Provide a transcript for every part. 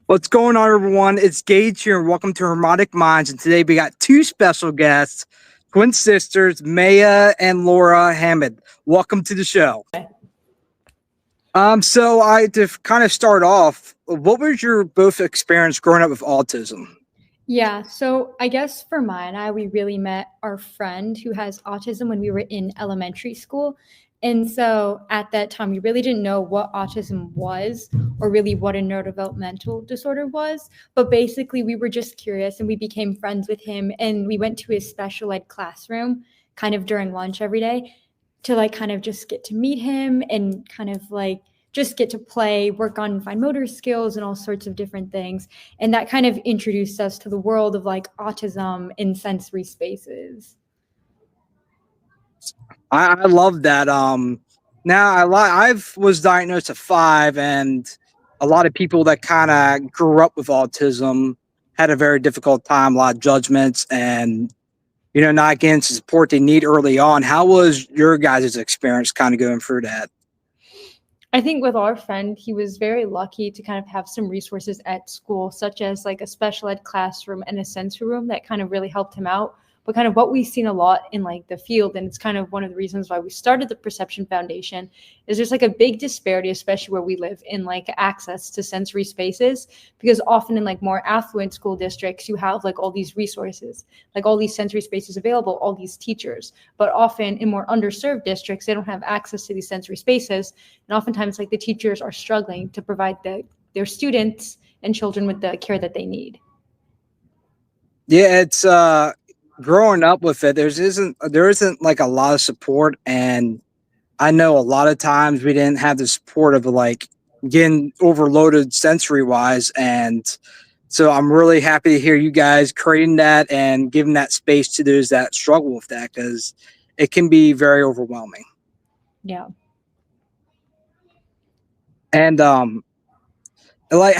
What's going on, everyone? It's Gage here, and welcome to Harmonic Minds. And today we got two special guests, twin sisters, Maya and Laura Hammond. Welcome to the show. So to kind of start off, what was your both experience growing up with autism? Yeah, so I guess for Maya and I, we really met our friend who has autism when we were in elementary school. And so at that time, we really didn't know what autism was or really what a neurodevelopmental disorder was. But basically, we were just curious and we became friends with him. And we went to his special ed classroom kind of during lunch every day to kind of just get to meet him and kind of just get to play, work on fine motor skills and all sorts of different things. And that kind of introduced us to the world of autism in sensory spaces. I love that. Now I was diagnosed at 5, and a lot of people that kind of grew up with autism had a very difficult time, a lot of judgments, and not getting the support they need early on. How was your guys' experience kind of going through that? I think with our friend, he was very lucky to kind of have some resources at school, such as a special ed classroom and a sensory room that kind of really helped him out. But kind of what we've seen a lot in the field, and it's kind of one of the reasons why we started the Perception Foundation, is there's a big disparity, especially where we live, in access to sensory spaces, because often in more affluent school districts, you have all these resources, all these sensory spaces available, all these teachers. But often in more underserved districts, they don't have access to these sensory spaces, and oftentimes the teachers are struggling to provide their students and children with the care that they need. Yeah, it's growing up with it, there isn't a lot of support, and I know a lot of times we didn't have the support of getting overloaded sensory wise, and so I'm really happy to hear you guys creating that and giving that space to those that struggle with that, because it can be very overwhelming. Yeah. And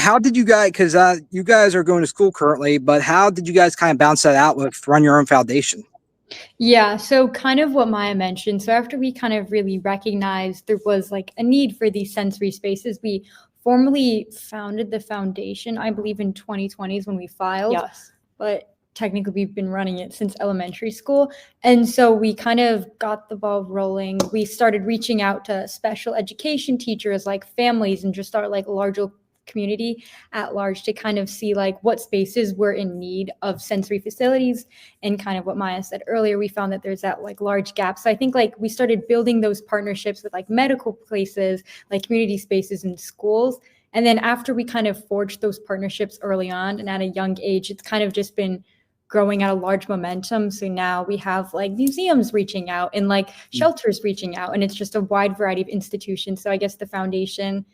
how did you guys, because you guys are going to school currently, but how did you guys kind of bounce that out with run your own foundation? Yeah, so kind of what Maya mentioned. So after we kind of really recognized there was a need for these sensory spaces, we formally founded the foundation, I believe in 2020 is when we filed. Yes. But technically we've been running it since elementary school. And so we kind of got the ball rolling. We started reaching out to special education teachers, families, and just our larger community at large to kind of see what spaces were in need of sensory facilities. And kind of what Maya said earlier, we found that there's that large gap. So I think we started building those partnerships with medical places, community spaces in schools. And then after we kind of forged those partnerships early on and at a young age, it's kind of just been growing at a large momentum. So now we have museums reaching out and shelters reaching out, and it's just a wide variety of institutions. So I guess the foundation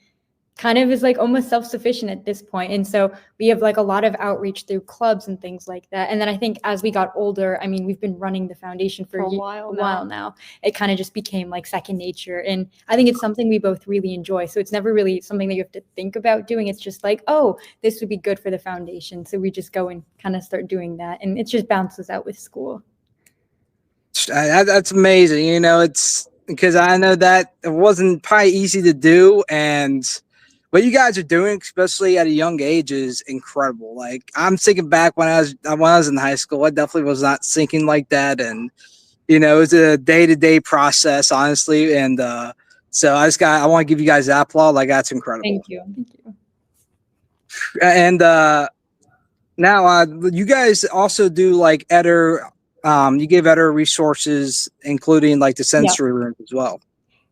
kind of is almost self-sufficient at this point. And so we have a lot of outreach through clubs and things like that. And then I think as we got older, I mean, we've been running the foundation for a while now. It kind of just became second nature. And I think it's something we both really enjoy. So it's never really something that you have to think about doing. It's just oh, this would be good for the foundation. So we just go and kind of start doing that. And it just bounces out with school. That's amazing. It's because I know that it wasn't probably easy to do, and what you guys are doing, especially at a young age, is incredible. I'm thinking back when I was in high school, I definitely was not thinking like that, and it was a day-to-day process, honestly. And so I want to give you guys that applause. That's incredible. Thank you. And now you guys also do other you give other resources, including the sensory room as well.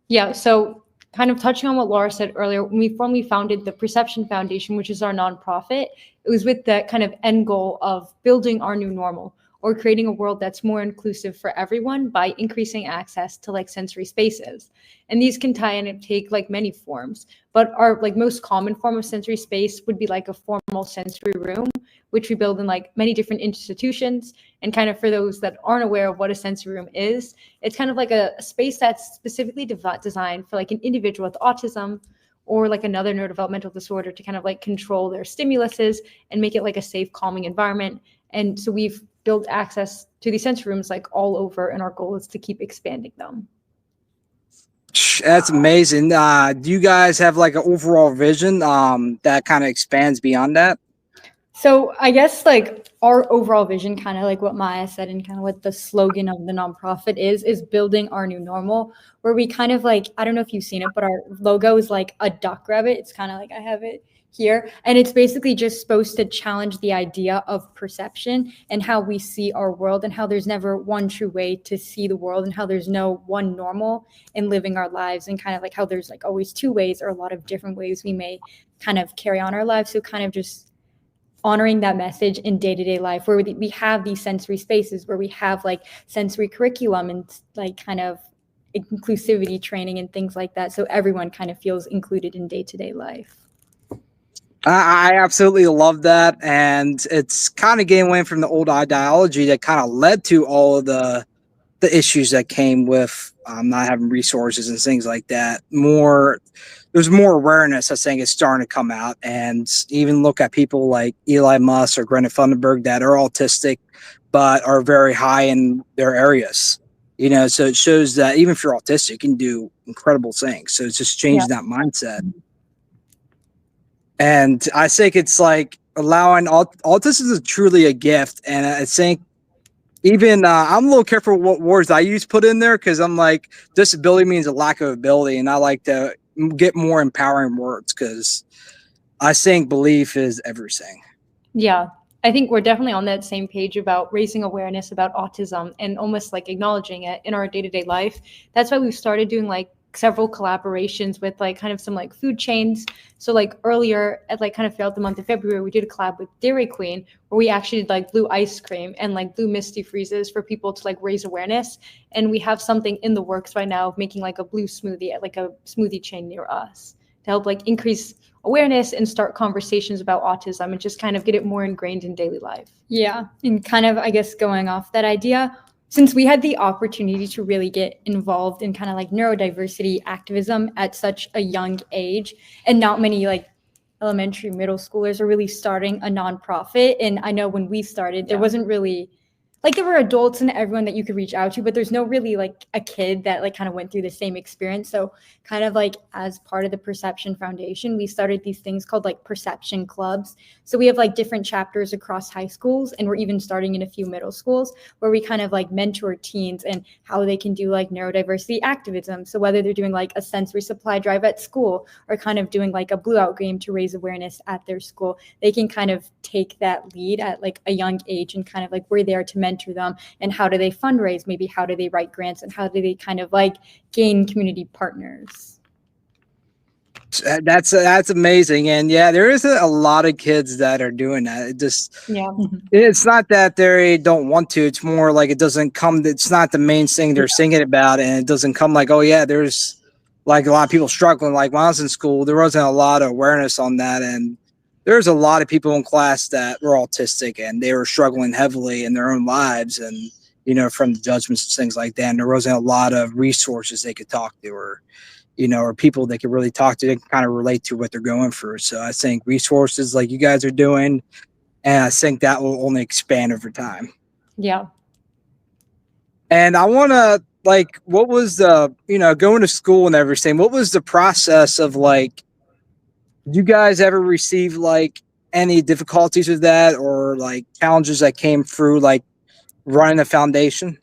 Yeah. So kind of touching on what Lara said earlier, when we formally founded the Perception Foundation, which is our nonprofit, it was with the kind of end goal of building our new normal, or creating a world that's more inclusive for everyone by increasing access to sensory spaces. And these can tie in and take many forms, but our most common form of sensory space would be a formal sensory room, which we build in many different institutions. And kind of for those that aren't aware of what a sensory room is, it's kind of a space that's specifically designed for an individual with autism or another neurodevelopmental disorder to kind of control their stimuluses and make it a safe, calming environment. And so we've built access to these sensory rooms all over, and our goal is to keep expanding them. That's amazing. Do you guys have like an overall vision that kind of expands beyond that? So I guess like our overall vision, kind of like what Maya said, and kind of what the slogan of the nonprofit is building our new normal, where we kind of like, I don't know if you've seen it, but our logo is like a duck rabbit. It's kind of like, I have it here. And it's basically just supposed to challenge the idea of perception and how we see our world, and how there's never one true way to see the world, and how there's no one normal in living our lives, and kind of like how there's like always two ways or a lot of different ways we may kind of carry on our lives. So kind of just honoring that message in day-to-day life, where we have these sensory spaces, where we have like sensory curriculum and like kind of inclusivity training and things like that, so everyone kind of feels included in day-to-day life. I absolutely love that, and it's kind of getting away from the old ideology that kind of led to all of the issues that came with not having resources and things like that. There's more awareness. I think is starting to come out, and even look at people like Eli Musk or Greta Thunberg that are autistic, but are very high in their areas. So it shows that even if you're autistic, you can do incredible things. So it's just changing that mindset. And I think it's like allowing autism is truly a gift. And I think even I'm a little careful what words I use put in there, because I'm like, disability means a lack of ability. And I like to get more empowering words, because I think belief is everything. Yeah. I think we're definitely on that same page about raising awareness about autism and almost like acknowledging it in our day-to-day life. That's why we've started doing like several collaborations with like kind of some like food chains. So like earlier at like kind of throughout the month of February, we did a collab with Dairy Queen, where we actually did like blue ice cream and like blue misty freezes for people to like raise awareness. And we have something in the works right now of making like a blue smoothie at like a smoothie chain near us to help like increase awareness and start conversations about autism and just kind of get it more ingrained in daily life. Yeah. And kind of, I guess, going off that idea, since we had the opportunity to really get involved in kind of like neurodiversity activism at such a young age, and not many like elementary, middle schoolers are really starting a nonprofit. And I know when we started, there wasn't really like, there were adults and everyone that you could reach out to, but there's no really like a kid that like kind of went through the same experience. So kind of like as part of the Perception Foundation, we started these things called like perception clubs. So we have like different chapters across high schools, and we're even starting in a few middle schools, where we kind of like mentor teens and how they can do like neurodiversity activism. So whether they're doing like a sensory supply drive at school, or kind of doing like a blue out game to raise awareness at their school, they can kind of take that lead at like a young age, and kind of like we're there to mentor them. And how do they fundraise? Maybe how do they write grants, and how do they kind of like gain community partners? That's amazing. And yeah, there isn't a lot of kids that are doing that. It's not that they don't want to. It's more like it doesn't come. It's not the main thing they're singing about, and it doesn't come like, oh yeah, there's like a lot of people struggling. Like when I was in school, there wasn't a lot of awareness on that, and there's a lot of people in class that were autistic, and they were struggling heavily in their own lives, and from the judgments and things like that. And there wasn't a lot of resources they could talk to, or or people they could really talk to, they can kind of relate to what they're going through. So I think resources like you guys are doing, and I think that will only expand over time. Yeah. And I want to like, what was the going to school and everything? What was the process of like? You guys ever receive like any difficulties with that, or like challenges that came through like running a foundation?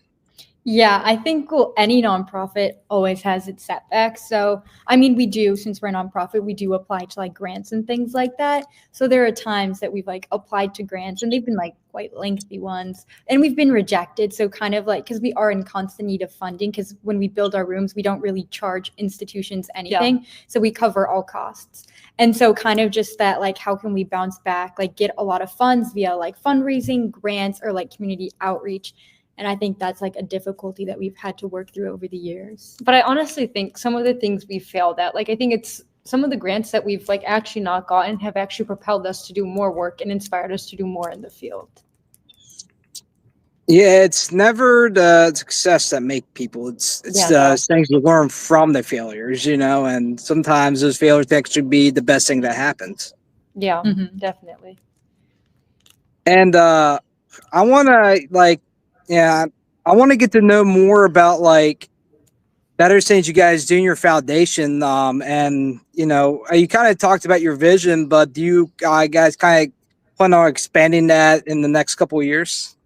Yeah, I think any nonprofit always has its setbacks. So, I mean, we do, since we're a nonprofit, we do apply to like grants and things like that. So there are times that we've like applied to grants, and they've been like quite lengthy ones, and we've been rejected. So kind of like, because we are in constant need of funding, because when we build our rooms, we don't really charge institutions anything. Yeah. So we cover all costs. And so kind of just that, like, how can we bounce back, like get a lot of funds via like fundraising, grants, or like community outreach. And I think that's like a difficulty that we've had to work through over the years. But I honestly think some of the things we failed at, like I think it's some of the grants that we've like actually not gotten have actually propelled us to do more work and inspired us to do more in the field. Yeah, it's never the success that make people. It's the things you learn from the failures, and sometimes those failures can actually be the best thing that happens. Yeah, definitely. And I want to like, I want to get to know more about like better since you guys doing your foundation, and you kind of talked about your vision, but do you guys kind of plan on expanding that in the next couple of years?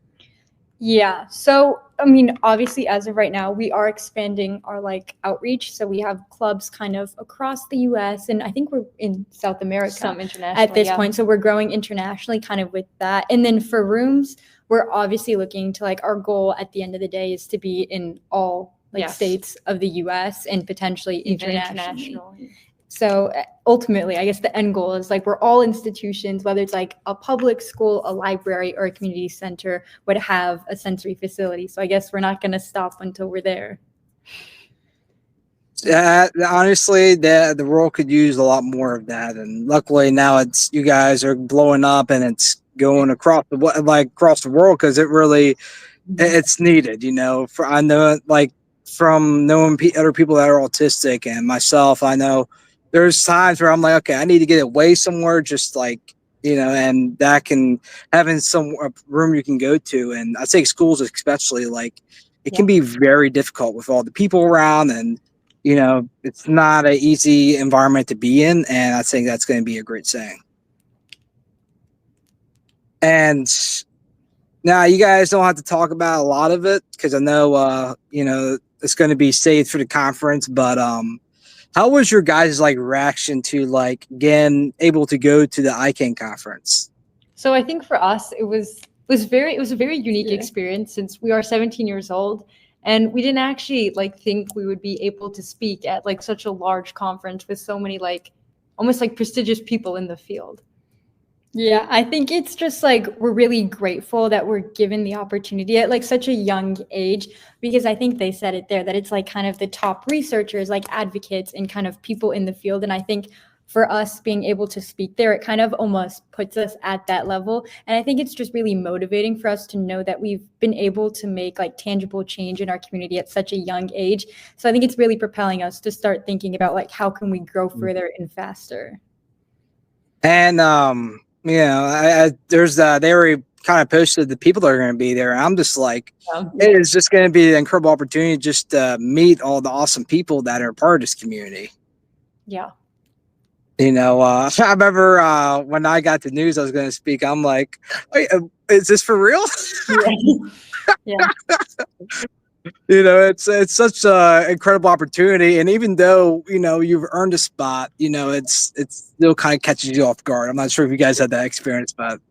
Yeah. So, I mean, obviously, as of right now, we are expanding our like outreach. So we have clubs kind of across the US, and I think we're in South America Some international at this point. So we're growing internationally kind of with that. And then for rooms, we're obviously looking to like our goal at the end of the day is to be in all like states of the US and potentially internationally. So ultimately, I guess the end goal is like we're all institutions, whether it's like a public school, a library, or a community center would have a sensory facility. So I guess we're not going to stop until we're there. Honestly, the world could use a lot more of that, and luckily now it's you guys are blowing up and it's going across the world because it really it's needed. For I know like from knowing other people that are autistic and myself, I know there's times where I'm like, okay, I need to get away somewhere, just like and that can having some room you can go to, and I think schools especially like it can be very difficult with all the people around and. It's not an easy environment to be in, and I think that's going to be a great thing. And now you guys don't have to talk about a lot of it because I know, it's going to be saved for the conference. But how was your guys' like reaction to like again able to go to the ICANN conference? So I think for us, it was a very unique experience since we are 17 years old. And we didn't actually like think we would be able to speak at like such a large conference with so many like almost like prestigious people in the field. Yeah, I think it's just like we're really grateful that we're given the opportunity at like such a young age, because I think they said it there that it's like kind of the top researchers, like advocates and kind of people in the field. And I think for us being able to speak there, it kind of almost puts us at that level. And I think it's just really motivating for us to know that we've been able to make like tangible change in our community at such a young age. So I think it's really propelling us to start thinking about like how can we grow further and faster. And there's they already kind of posted the people that are going to be there. I'm just like, it is just going to be an incredible opportunity just to meet all the awesome people that are part of this community. Yeah. I remember when I got the news I was going to speak, I'm like, wait, is this for real? Yeah. It's such an incredible opportunity. And even though, you've earned a spot, it's still kind of catches you off guard. I'm not sure if you guys had that experience, but.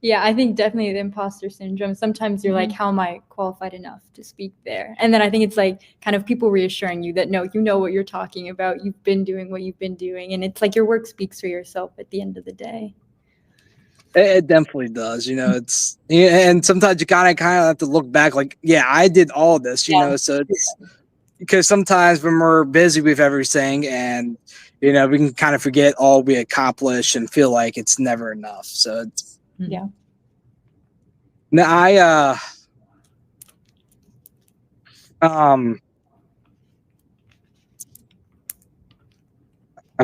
Yeah, I think definitely the imposter syndrome. Sometimes you're like, how am I qualified enough to speak there? And then I think it's like kind of people reassuring you that, no, you know what you're talking about. You've been doing what you've been doing. And it's like your work speaks for yourself at the end of the day. It definitely does. It's and sometimes you kind of have to look back like, yeah, I did all this, so it's because sometimes when we're busy with everything and, we can kind of forget all we accomplish and feel like it's never enough. So it's, yeah. Now I'm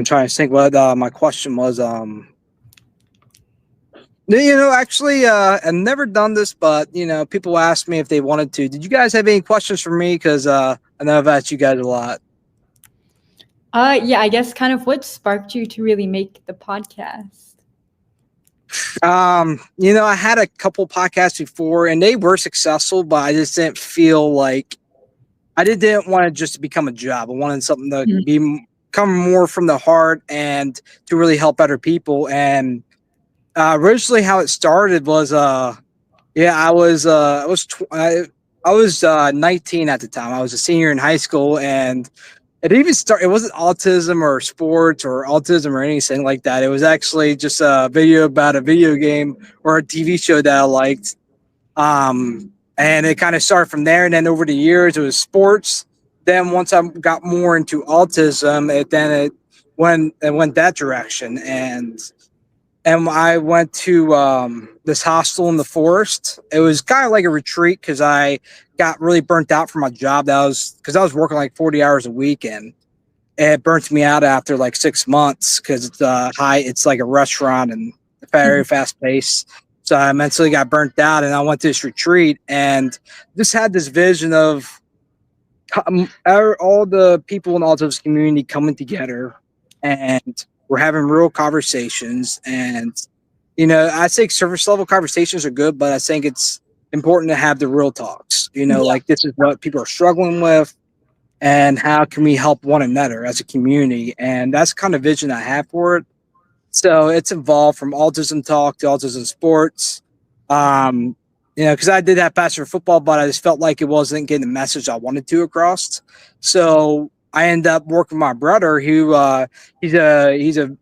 trying to think what my question was. Actually, I've never done this, but people asked me if they wanted to. Did you guys have any questions for me? Because I know I've asked you guys a lot. Yeah, I guess kind of what sparked you to really make the podcast? I had a couple podcasts before and they were successful, but I just didn't feel like I didn't want it just to become a job. I wanted something to come more from the heart and to really help other people. And originally how it started was I was 19 at the time. I was a senior in high school, and it wasn't autism or sports or autism or anything like that. It was actually just a video about a video game or a TV show that I liked. And it kind of started from there. And then over the years, it was sports. Then once I got more into autism, it went that direction. And I went to this hostel in the forest. It was kind of like a retreat because I got really burnt out from my job. Because I was working like 40 hours a week, and it burnt me out after like 6 months because it's like a restaurant and very fast paced. So I mentally got burnt out, and I went to this retreat and just had this vision of all the people in the autism community coming together, and we're having real conversations. And I think surface level conversations are good, but I think it's important to have the real talks. Like, this is what people are struggling with, and how can we help one another as a community? And that's the kind of vision I have for it. So it's involved from autism talk to autism sports. Because I did have passion for football, but I just felt like it wasn't getting the message I wanted to across. So I ended up working with my brother, who he's a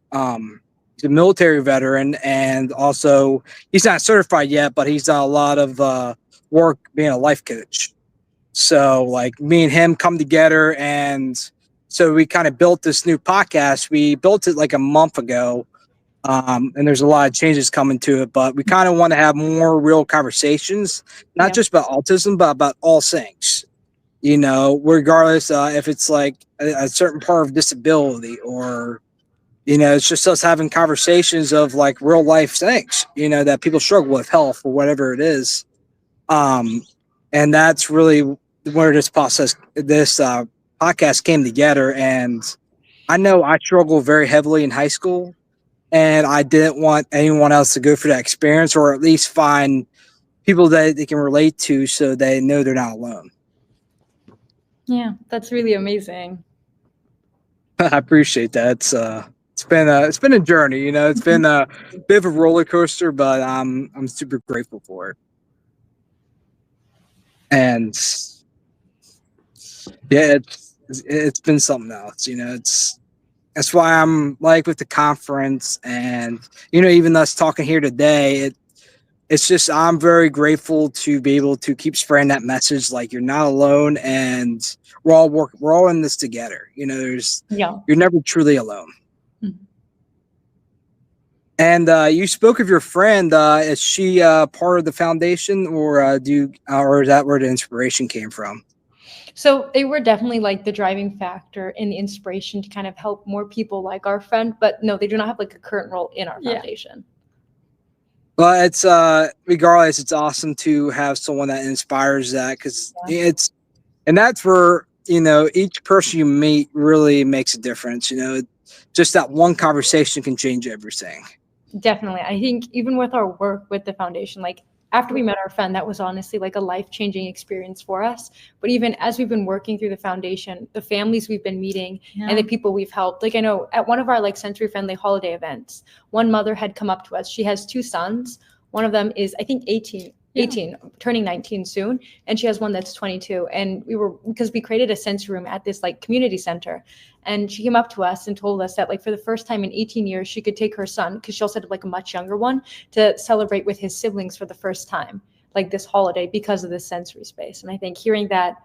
military veteran, and also he's not certified yet, but he's done a lot of work being a life coach. So like me and him come together, and so we kind of built this new podcast. We built it like a month ago. And there's a lot of changes coming to it, but we kind of want to have more real conversations, not just about autism, but about all things, regardless if it's like a certain part of disability, or, it's just us having conversations of like real life things, that people struggle with, health or whatever it is. And that's really where this podcast came together. And I know I struggled very heavily in high school, and I didn't want anyone else to go through that experience, or at least find people that they can relate to, so they know they're not alone. Yeah, that's really amazing. I appreciate that. It's been a journey, it's been a bit of a roller coaster, but I'm super grateful for it. And yeah, it's been something else, that's why I'm like with the conference, and even us talking here today, it's just, I'm very grateful to be able to keep spreading that message, like you're not alone, and we're all in this together. You're never truly alone. Mm-hmm. And you spoke of your friend. Is she part of the foundation, or or is that where the inspiration came from? So they were definitely like the driving factor in the inspiration to kind of help more people like our friend, but no, they do not have like a current role in our foundation. Well, it's regardless, it's awesome to have someone that inspires that, because and that's where, each person you meet really makes a difference. Just that one conversation can change everything. Definitely. I think even with our work with the foundation, like after we met our friend, that was honestly like a life-changing experience for us. But even as we've been working through the foundation, the families we've been meeting and the people we've helped, like I know at one of our like sensory-friendly holiday events, one mother had come up to us. She has 2 sons. One of them is, I think, 18, turning 19 soon. And she has one that's 22. And because we created a sensory room at this like community center. And she came up to us and told us that like for the first time in 18 years, she could take her son, because she also had like a much younger one, to celebrate with his siblings for the first time, like this holiday, because of this sensory space. And I think hearing that,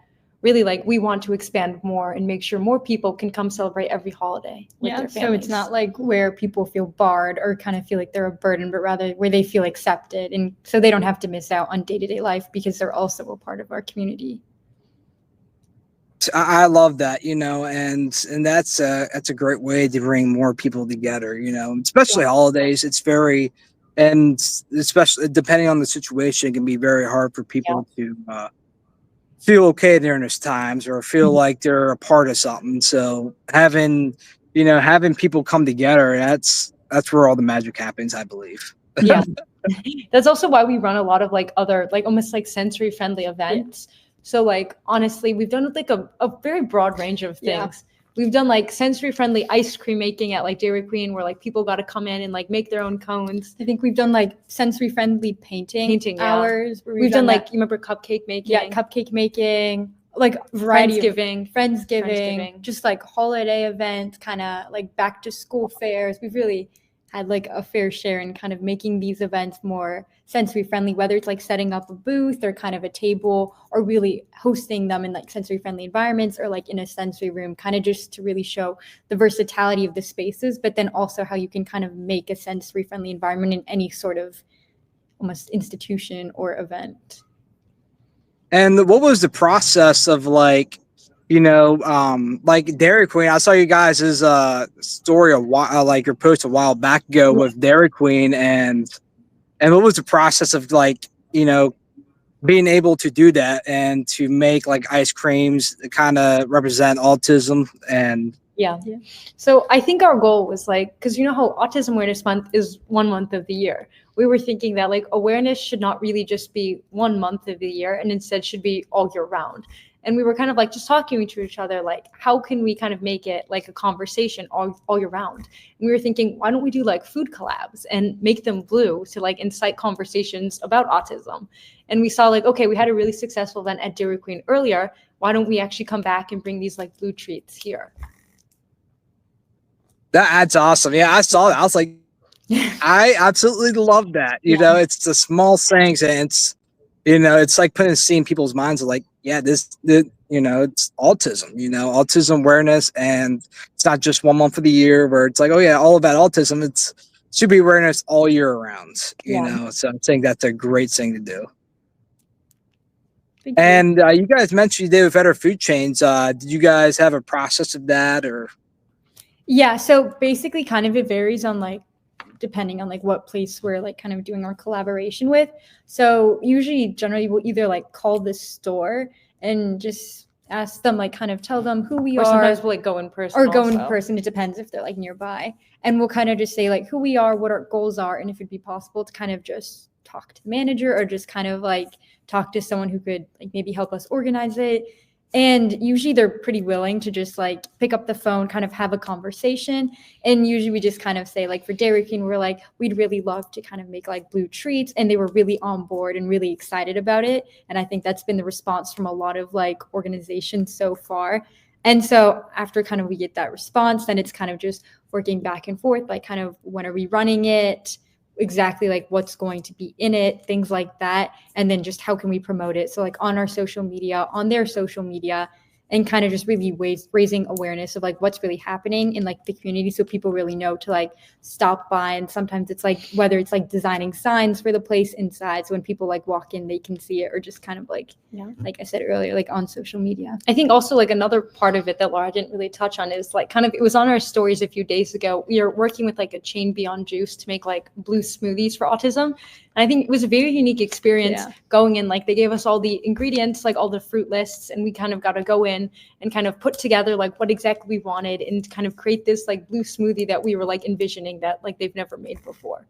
really, like, we want to expand more and make sure more people can come celebrate every holiday with their families. So it's not like where people feel barred or kind of feel like they're a burden, but rather where they feel accepted, and so they don't have to miss out on day-to-day life because they're also a part of our community. I love that, and that's a great way to bring more people together, especially holidays. It's very, and especially depending on the situation, it can be very hard for people to feel okay during those times, or feel like they're a part of something. So having people come together, that's where all the magic happens, I believe. Yeah. That's also why we run a lot of like other, like almost like sensory friendly events. So like, honestly, we've done like a very broad range of things. We've done like sensory friendly ice cream making at like Dairy Queen, where like people got to come in and like make their own cones. I think we've done like sensory friendly painting hours. We've done like, you remember cupcake making? Yeah, cupcake making, like variety Friendsgiving, just like holiday events, kind of like back to school fairs. We've really had like a fair share in kind of making these events more sensory friendly, whether it's like setting up a booth or kind of a table, or really hosting them in like sensory friendly environments, or like in a sensory room, kind of just to really show the versatility of the spaces, but then also how you can kind of make a sensory friendly environment in any sort of almost institution or event. And what was the process of like, like Dairy Queen? I saw you guys' story a while, like your post a while back ago with Dairy Queen, and what was the process of like, being able to do that and to make like ice creams that kind of represent autism and Yeah. So I think our goal was like, because you know how Autism Awareness Month is 1 month of the year. We were thinking that like awareness should not really just be 1 month of the year and instead should be all year round. And we were kind of like just talking to each other, like, how can we kind of make it like a conversation all year round? And we were thinking, why don't we do like food collabs and make them blue to like incite conversations about autism? And we saw like, okay, we had a really successful event at Dairy Queen earlier. Why don't we actually come back and bring these like blue treats here? that's awesome. Yeah, I saw that. I was like, I absolutely love that. You know, it's the small things, and it's, you know, it's like putting a seed in people's minds of like, yeah, you know, it's autism, you know, autism awareness, and it's not just 1 month of the year where it's like, oh yeah, all about autism. It's should be awareness all year round, you know. So I think that's a great thing to do. And you guys mentioned you did with Better Food Chains. Did you guys have a process of that, or? Yeah, so basically kind of it varies on like depending on like what place we're like kind of doing our collaboration with. So usually generally we'll either like call the store and just ask them, like kind of tell them who we Or are. sometimes we'll like go in person. Or go in also. person. It depends if they're like nearby. And we'll kind of just say like who we are, what our goals are, and if it'd be possible to kind of just talk to the manager or just kind of like talk to someone who could like maybe help us organize it. And usually they're pretty willing to just like pick up the phone, kind of have a conversation. And usually we just kind of say like for Dairy Queen, we're like, we'd really love to kind of make like blue treats. And they were really on board and really excited about it. And I think that's been the response from a lot of like organizations so far. And so after kind of we get that response, then it's kind of just working back and forth, like kind of when are we running it? Exactly like what's going to be in it, things like that, and then just how can we promote it, so like on our social media, on their social media, and kind of just really raising awareness of like what's really happening in like the community, so people really know to like stop by. And sometimes it's like whether it's like designing signs for the place inside, so when people like walk in they can see it, or just kind of like like I said earlier, like on social media. I think also like another part of it that Lara didn't really touch on is like kind of, it was on our stories a few days ago. We are working with like a chain Beyond Juice to make like blue smoothies for autism. And I think it was a very unique experience going in, like they gave us all the ingredients, like all the fruit lists, and we kind of got to go in and kind of put together like what exactly we wanted and kind of create this like blue smoothie that we were like envisioning that like they've never made before.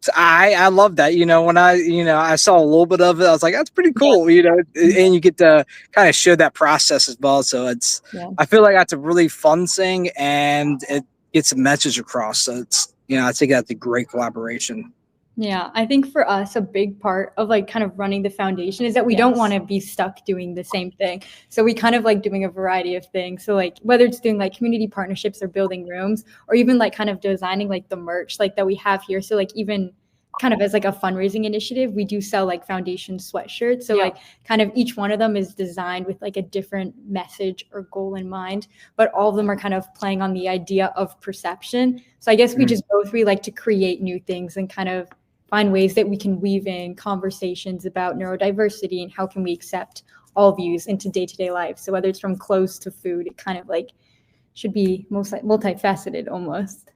So I love that. You know, when I saw a little bit of it, I was like, that's pretty cool. You know, and you get to kind of show that process as well. So it's, I feel like that's a really fun thing, and it gets a message across. So it's, you know, I think that's a great collaboration. Yeah, I think for us, a big part of like kind of running the foundation is that we don't want to be stuck doing the same thing. So we kind of like doing a variety of things. So like whether it's doing like community partnerships or building rooms, or even like kind of designing like the merch like that we have here. So like even kind of as like a fundraising initiative, we do sell like foundation sweatshirts. So like kind of each one of them is designed with like a different message or goal in mind, but all of them are kind of playing on the idea of perception. So I guess we just both really like to create new things and kind of find ways that we can weave in conversations about neurodiversity and how can we accept all views into day-to-day life. So whether it's from clothes to food, it kind of like should be multifaceted almost.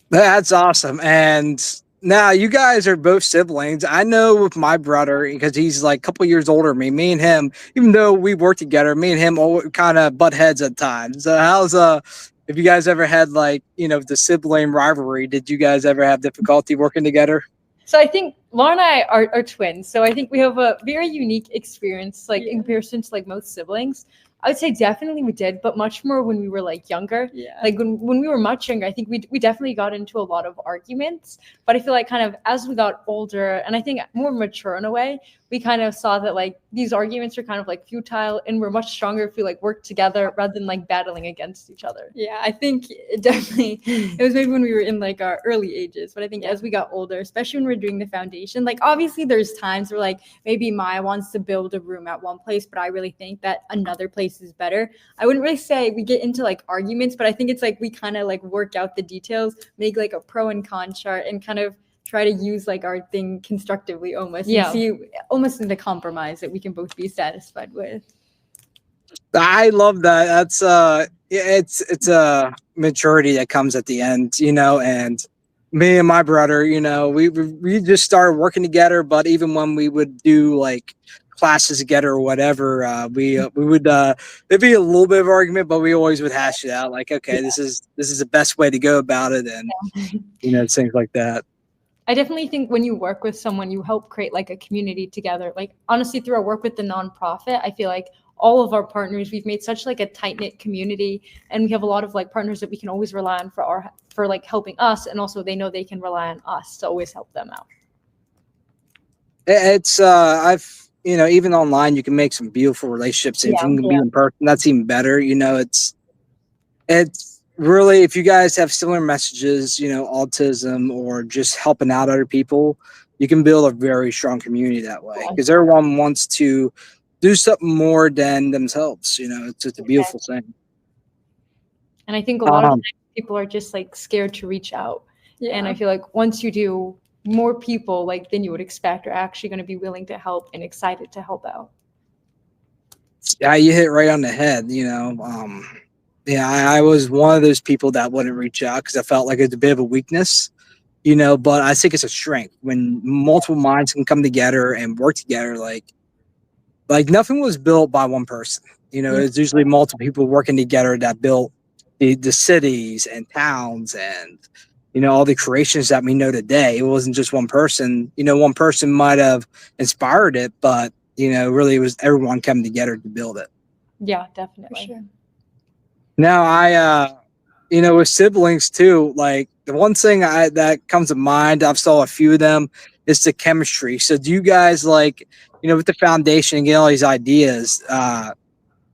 That's awesome. And now you guys are both siblings. I know with my brother, because he's like a couple years older than me and him, even though we work together, me and him kind of butt heads at times. So how's if you guys ever had like, you know, the sibling rivalry, did you guys ever have difficulty working together? So I think Lara and I are twins. So I think we have a very unique experience, like in comparison to like most siblings. I would say definitely we did, but much more when we were like younger. Like when we were much younger, I think we definitely got into a lot of arguments. But I feel like kind of as we got older and I think more mature in a way, we kind of saw that like these arguments are kind of like futile, and we're much stronger if we like work together rather than like battling against each other. Yeah, I think it definitely, it was maybe when we were in like our early ages, but I think as we got older, especially when we're doing the foundation, like obviously there's times where like maybe Maya wants to build a room at one place, but I really think that another place is better. I wouldn't really say we get into like arguments, but I think it's like we kind of like work out the details, make like a pro and con chart, and kind of try to use like our thing constructively almost, and see almost in the compromise that we can both be satisfied with. I love that. That's it's a maturity that comes at the end, you know, and me and my brother, we just started working together. But even when we would do like classes together or whatever, we would there'd be a little bit of argument, but we always would hash it out. Like, okay, this is the best way to go about it, and things like that. I definitely think when you work with someone, you help create like a community together. Like honestly, through our work with the nonprofit, I feel like all of our partners, we've made such like a tight knit community, and we have a lot of like partners that we can always rely on for like helping us, and also they know they can rely on us to always help them out. It's I've even online you can make some beautiful relationships. If you can be in person, that's even better. It's really, if you guys have similar messages, autism or just helping out other people, you can build a very strong community that way, because everyone wants to do something more than themselves. It's just a beautiful thing. And I think a lot of times people are just like scared to reach out. Yeah. And I feel like once you do, more people like than you would expect are actually going to be willing to help and excited to help out. Yeah, you hit right on the head. I was one of those people that wouldn't reach out because I felt like it's a bit of a weakness, but I think it's a strength when multiple minds can come together and work together. Like nothing was built by one person. It's usually multiple people working together that built the cities and towns and all the creations that we know today. It wasn't just one person. One person might have inspired it, but really it was everyone coming together to build it. Yeah, definitely. For sure. Now I with siblings too, like the one thing that comes to mind, I've saw a few of them, is the chemistry. So do you guys with the foundation and get all these ideas, how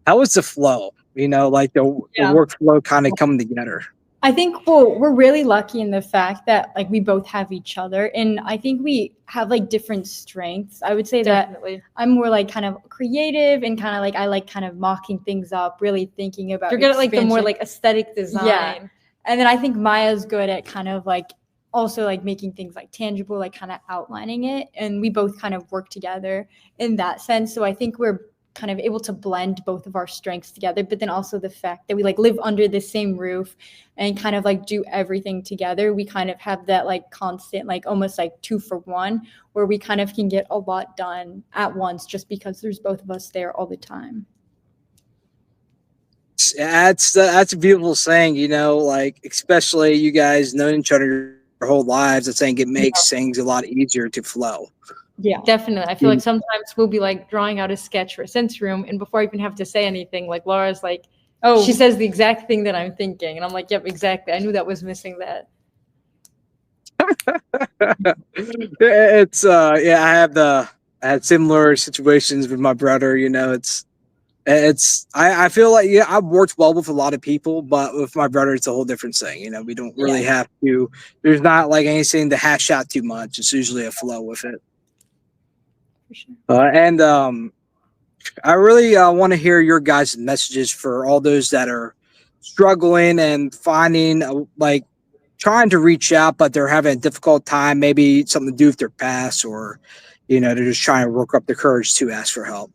was the flow? The workflow kind of coming together? I think we're really lucky in the fact that like we both have each other, and I think we have like different strengths. I would say Definitely. that I'm more like kind of creative and kind of like I like kind of mocking things up, really thinking about. You're good at like the more like aesthetic design. Yeah. And then I think Maya's good at kind of like also like making things like tangible, like kind of outlining it, and we both kind of work together in that sense. So I think we're kind of able to blend both of our strengths together, but then also the fact that we like live under the same roof and kind of like do everything together. We kind of have that like constant, like almost like 2 for 1, where we kind of can get a lot done at once just because there's both of us there all the time. That's a beautiful saying, especially you guys knowing each other your whole lives. I think it makes things a lot easier to flow. Yeah, definitely. I feel like sometimes we'll be like drawing out a sketch for a sensory room, and before I even have to say anything, like Laura's like, "Oh," she says the exact thing that I'm thinking, and I'm like, "Yep, exactly. I knew that was missing that." It's I had similar situations with my brother. I feel like I've worked well with a lot of people, but with my brother it's a whole different thing. We don't really have to. There's not like anything to hash out too much. It's usually a flow with it. For sure. And I really want to hear your guys' messages for all those that are struggling and finding trying to reach out, but they're having a difficult time. Maybe something to do with their past, or they're just trying to work up the courage to ask for help.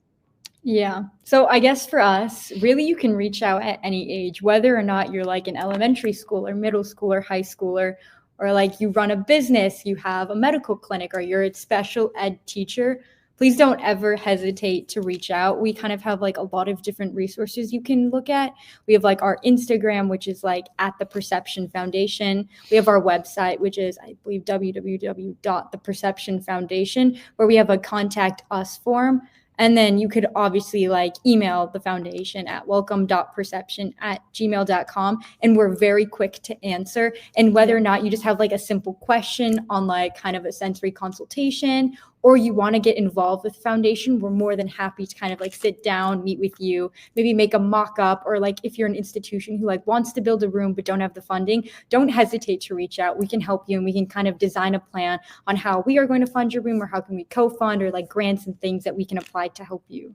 Yeah. So I guess for us, really, you can reach out at any age, whether or not you're like an elementary school or middle school or high schooler, or like you run a business, you have a medical clinic, or you're a special ed teacher. Please don't ever hesitate to reach out. We kind of have like a lot of different resources you can look at. We have like our Instagram, which is like at the Perception Foundation. We have our website, which is, I believe, www.theperceptionfoundation, where we have a contact us form. And then you could obviously like email the foundation at welcome.perception@gmail.com. And we're very quick to answer. And whether or not you just have like a simple question on like kind of a sensory consultation, or you want to get involved with the foundation, we're more than happy to kind of like sit down, meet with you, maybe make a mock-up, or like if you're an institution who like wants to build a room but don't have the funding, don't hesitate to reach out. We can help you, and we can kind of design a plan on how we are going to fund your room, or how can we co-fund, or like grants and things that we can apply to help you.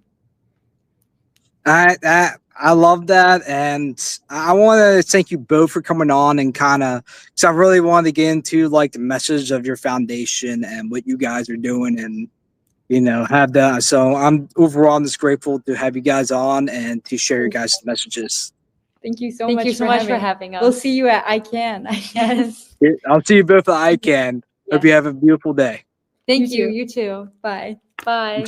I love that, and I want to thank you both for coming on and kind of, because I really wanted to get into like the message of your foundation and what you guys are doing, and have that. So I'm just grateful to have you guys on and to share your guys' messages. Thank you so Thank much. you so much for having us. We'll see you at I Can. Yes. I'll see you both at ICANN. Hope Yes. you have a beautiful day. Thank You you. too. You too. Bye. Bye.